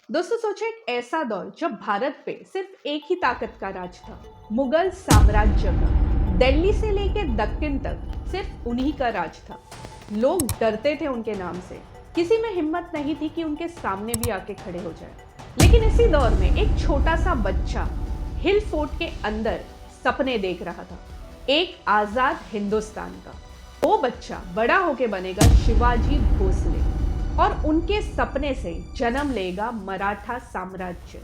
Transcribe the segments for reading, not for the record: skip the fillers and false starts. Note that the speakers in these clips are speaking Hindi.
दोस्तों सोचो एक ऐसा दौर जब भारत पे सिर्फ एक ही ताकत का राज था, मुगल साम्राज्य का। दिल्ली से लेकर दक्कन तक सिर्फ उन्हीं का राज था। लोग डरते थे उनके नाम से, किसी में हिम्मत नहीं थी कि उनके सामने भी आके खड़े हो जाए। लेकिन इसी दौर में एक छोटा सा बच्चा हिल फोर्ट के अंदर सपने देख रहा था, एक आजाद हिंदुस्तान का। वो बच्चा बड़ा होके बनेगा शिवाजी भोसले और उनके सपने से जन्म लेगा मराठा साम्राज्य।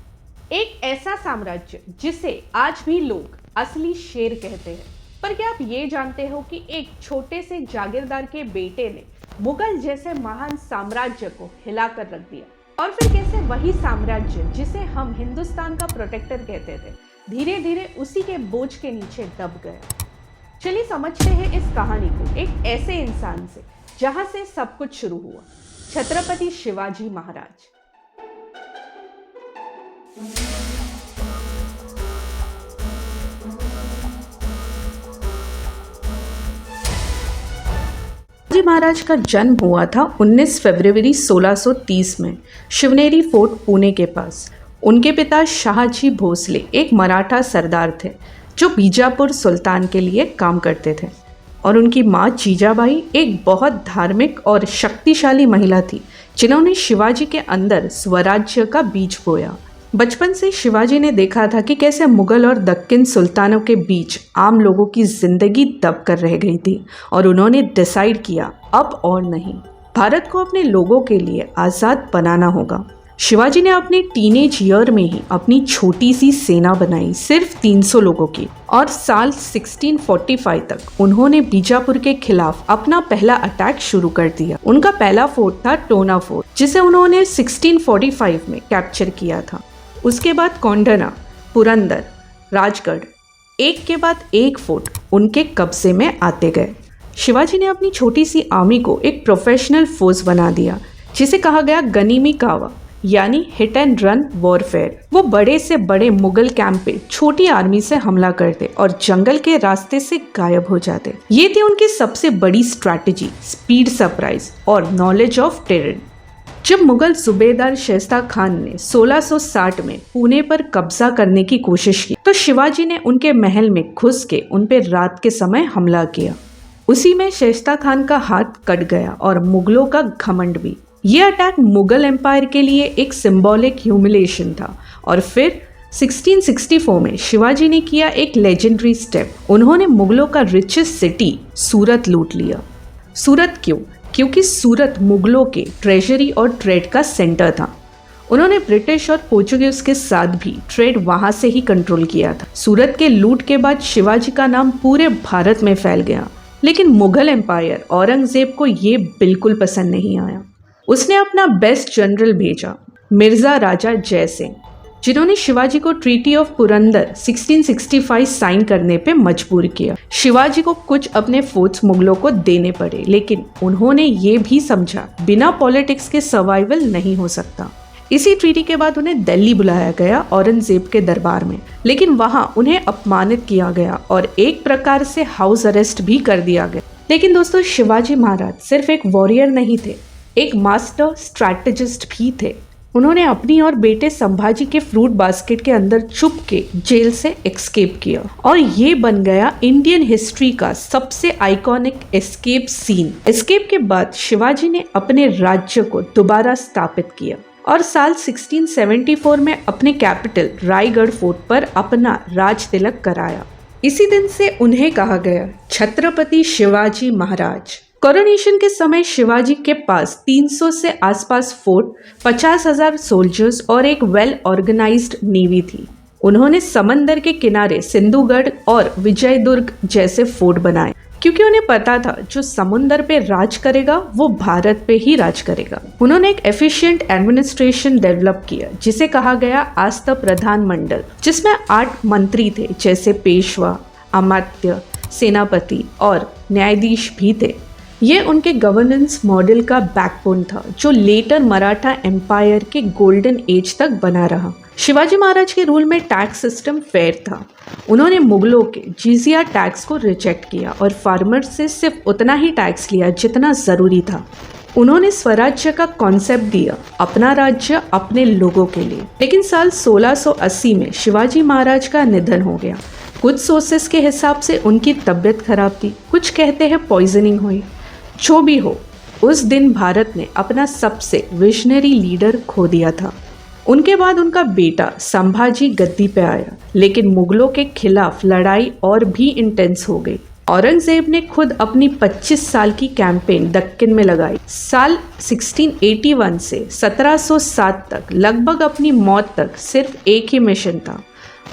एक ऐसा साम्राज्य जिसे आज भी लोग असली शेर कहते हैं। पर क्या आप ये जानते हो कि एक छोटे से जागीरदार के बेटे ने मुगल जैसे महान साम्राज्य को हिलाकर रख दिया, और फिर कैसे वही साम्राज्य जिसे हम हिंदुस्तान का प्रोटेक्टर कहते थे, धीरे धीरे उसी के बोझ के नीचे दब गया। चलिए समझते हैं इस कहानी को एक ऐसे इंसान से जहां से सब कुछ शुरू हुआ, छत्रपति शिवाजी महाराज। शिवाजी महाराज का जन्म हुआ था 19 फरवरी 1630 में शिवनेरी फोर्ट पुणे के पास। उनके पिता शाहजी भोसले एक मराठा सरदार थे जो बीजापुर सुल्तान के लिए काम करते थे, और उनकी माँ जीजाबाई एक बहुत धार्मिक और शक्तिशाली महिला थी जिन्होंने शिवाजी के अंदर स्वराज्य का बीज बोया। बचपन से शिवाजी ने देखा था कि कैसे मुगल और दक्कन सुल्तानों के बीच आम लोगों की जिंदगी दब कर रह गई थी, और उन्होंने डिसाइड किया अब और नहीं, भारत को अपने लोगों के लिए आज़ाद बनाना होगा। शिवाजी ने अपने टीनेज ईयर में ही अपनी छोटी सी सेना बनाई, सिर्फ 300 लोगों की, और साल 1645 तक उन्होंने बीजापुर के खिलाफ अपना पहला अटैक शुरू कर दिया। उनका पहला फोर्ट था टोना फोर्ट, जिसे उन्होंने 1645 में कैप्चर किया था। उसके बाद कोंडाना, पुरंदर, राजगढ़, एक के बाद एक फोर्ट उनके कब्जे में आते गए। शिवाजी ने अपनी छोटी सी आर्मी को एक प्रोफेशनल फोर्स बना दिया जिसे कहा गया गनीमी कावा, यानी हिट एंड रन वॉरफेयर। वो बड़े से बड़े मुगल कैंप पे छोटी आर्मी से हमला करते और जंगल के रास्ते से गायब हो जाते। ये थी उनकी सबसे बड़ी स्ट्रैटेजी, स्पीड, सरप्राइज और नॉलेज ऑफ टेरेन। जब मुगल सूबेदार शाइस्ता खान ने 1660 में पुणे पर कब्जा करने की कोशिश की तो शिवाजी ने उनके महल में घुस के उन पे रात के समय हमला किया। उसी में शाइस्ता खान का हाथ कट गया और मुगलों का घमंड भी। ये अटैक मुगल एम्पायर के लिए एक सिंबॉलिक ह्यूमिलिएशन था। और फिर 1664 में शिवाजी ने किया एक लेजेंडरी स्टेप, उन्होंने मुगलों का रिचेस्ट सिटी सूरत लूट लिया। सूरत क्यों? क्योंकि सूरत मुगलों के ट्रेजरी और ट्रेड का सेंटर था। उन्होंने ब्रिटिश और पोर्चुगीज के साथ भी ट्रेड वहां से ही कंट्रोल किया था। सूरत के लूट के बाद शिवाजी का नाम पूरे भारत में फैल गया, लेकिन मुगल एम्पायर औरंगजेब को ये बिल्कुल पसंद नहीं आया। उसने अपना बेस्ट जनरल भेजा, मिर्जा राजा जय सिंह, जिन्होंने शिवाजी को ट्रीटी ऑफ पुरंदर 1665 साइन करने पे मजबूर किया। शिवाजी को कुछ अपने फोर्ट्स मुगलों को देने पड़े, लेकिन उन्होंने ये भी समझा बिना पॉलिटिक्स के सर्वाइवल नहीं हो सकता। इसी ट्रीटी के बाद उन्हें दिल्ली बुलाया गया औरंगजेब के दरबार में, लेकिन वहां उन्हें अपमानित किया गया और एक प्रकार से हाउस अरेस्ट भी कर दिया गया। लेकिन दोस्तों, शिवाजी महाराज सिर्फ एक वॉरियर नहीं थे, एक मास्टर स्ट्रैटेजिस्ट भी थे। उन्होंने अपनी और बेटे संभाजी के फ्रूट बास्केट के अंदर छुप के जेल से एस्केप किया, और ये बन गया इंडियन हिस्ट्री का सबसे आइकॉनिक एस्केप सीन। एस्केप के बाद शिवाजी ने अपने राज्य को दोबारा स्थापित किया और साल 1674 में अपने कैपिटल रायगढ़ फोर्ट पर अपना राज तिलक कराया। इसी दिन से उन्हें कहा गया छत्रपति शिवाजी महाराज। कोरोनेशन के समय शिवाजी के पास 300 से आसपास फोर्ट, 50,000 सोल्जर्स और एक वेल ऑर्गेनाइज्ड नेवी थी। उन्होंने समंदर के किनारे सिंधुगढ़ और विजयदुर्ग जैसे फोर्ट बनाए, क्योंकि उन्हें पता था जो समुंदर पे राज करेगा वो भारत पे ही राज करेगा। उन्होंने एक एफिशिएंट एडमिनिस्ट्रेशन डेवलप किया जिसे कहा गया आस्था प्रधान मंडल, जिसमें 8 मंत्री थे जैसे पेशवा, अमात्य, सेनापति और न्यायाधीश भी थे। ये उनके गवर्नेंस मॉडल का बैकबोन था जो लेटर मराठा एम्पायर के गोल्डन एज तक बना रहा। शिवाजी महाराज के रूल में टैक्स सिस्टम फेयर था। उन्होंने मुगलों के जिजिया टैक्स को रिजेक्ट किया और फार्मर से सिर्फ उतना ही टैक्स लिया जितना ज़रूरी था। उन्होंने स्वराज्य का कॉन्सेप्ट दिया, अपना राज्य अपने लोगों के लिए। लेकिन साल 1680 में शिवाजी महाराज का निधन हो गया। कुछ सोर्सेस के हिसाब से उनकी तबीयत खराब थी, कुछ कहते हैं पॉइजनिंग हुई। जो भी हो, उस दिन भारत ने अपना सबसे विजनरी लीडर खो दिया था। उनके बाद उनका बेटा संभाजी गद्दी पे आया, लेकिन मुगलों के खिलाफ लड़ाई और भी इंटेंस हो गई। औरंगजेब ने खुद अपनी 25 साल की कैंपेन दक्कन में लगाई। साल 1681 से 1707 तक, लगभग अपनी मौत तक, सिर्फ एक ही मिशन था,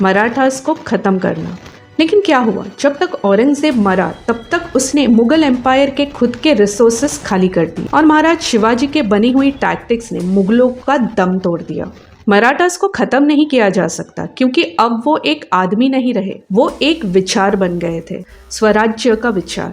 मराठास को खत्म करना। लेकिन क्या हुआ? जब तक औरंगजेब मरा तब तक उसने मुगल एम्पायर के खुद के रिसोर्सेस खाली कर दिए और महाराज शिवाजी के बनी हुई टैक्टिक्स ने मुगलों का दम तोड़ दिया। मराठास को खत्म नहीं किया जा सकता, क्योंकि अब वो एक आदमी नहीं रहे, वो एक विचार बन गए थे, स्वराज्य का विचार।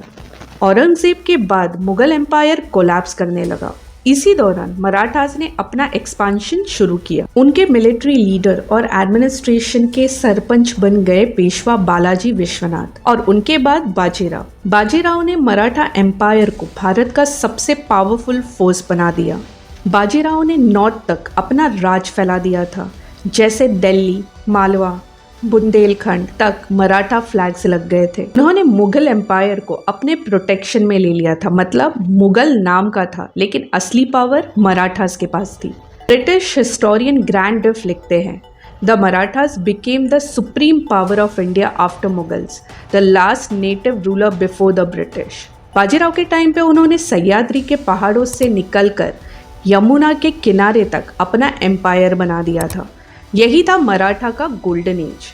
औरंगजेब के बाद मुगल एम्पायर कोलैप्स करने लगा। इसी दौरान मराठास ने अपना एक्सपांशन शुरू किया। उनके मिलिट्री लीडर और एडमिनिस्ट्रेशन के सरपंच बन गए पेशवा बालाजी विश्वनाथ और उनके बाद बाजीराव। बाजीराव ने मराठा एम्पायर को भारत का सबसे पावरफुल फोर्स बना दिया। बाजीराव ने नॉर्थ तक अपना राज फैला दिया था, जैसे दिल्ली, मालवा, बुंदेलखंड तक मराठा फ्लैग्स लग गए थे। उन्होंने मुगल एम्पायर को अपने प्रोटेक्शन में ले लिया था, मतलब मुगल नाम का था, लेकिन असली पावर मराठास के पास थी। ब्रिटिश हिस्टोरियन ग्रैंड डिफ लिखते हैं, the Marathas became the supreme power of India after Mughals, the last native ruler before the British. Bajirao के टाइम पे उन्होंने सह्याद्री के पहाड़ों से निकलकर यमुना के किनारे तक अपना एम्पायर बना दिया था। यही था मराठा का गोल्डन एज।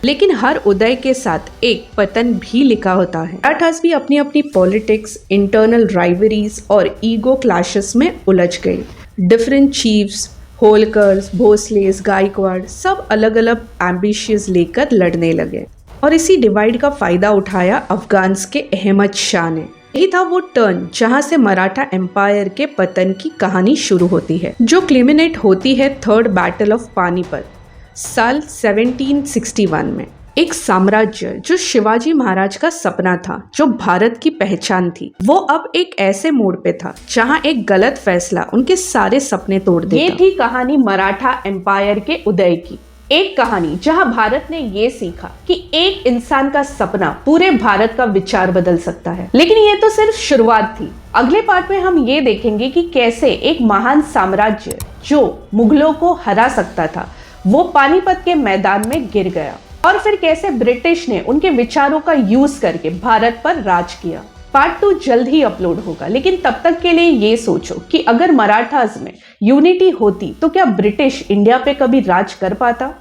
लेकिन हर उदय के साथ एक पतन भी लिखा होता है। मराठास भी अपनी अपनी पॉलिटिक्स, इंटरनल राइवरीज और ईगो क्लैशेस में उलझ गए। डिफरेंट चीफ्स, होलकर्स, भोसलेस, गायकवाड़ सब अलग अलग एम्बिशियस लेकर लड़ने लगे और इसी डिवाइड का फायदा उठाया अफगान्स के अहमद शाह ने। यही था वो टर्न जहां से मराठा एम्पायर के पतन की कहानी शुरू होती है, जो क्लिमिनेट होती है थर्ड बैटल ऑफ पानीपत साल 1761 में। एक साम्राज्य जो शिवाजी महाराज का सपना था, जो भारत की पहचान थी, वो अब एक ऐसे मोड़ पे था जहां एक गलत फैसला उनके सारे सपने तोड़ देता। ये थी कहानी मराठा एम्पायर के उदय की। एक कहानी जहां भारत ने ये सीखा कि एक इंसान का सपना पूरे भारत का विचार बदल सकता है। लेकिन ये तो सिर्फ शुरुआत थी। अगले पार्ट में हम ये देखेंगे कि कैसे एक महान साम्राज्य जो मुगलों को हरा सकता था, वो पानीपत के मैदान में गिर गया और फिर कैसे ब्रिटिश ने उनके विचारों का यूज करके भारत पर राज किया। पार्ट 2 जल्द ही अपलोड होगा, लेकिन तब तक के लिए ये सोचो कि अगर मराठास में यूनिटी होती तो क्या ब्रिटिश इंडिया पे कभी राज कर पाता।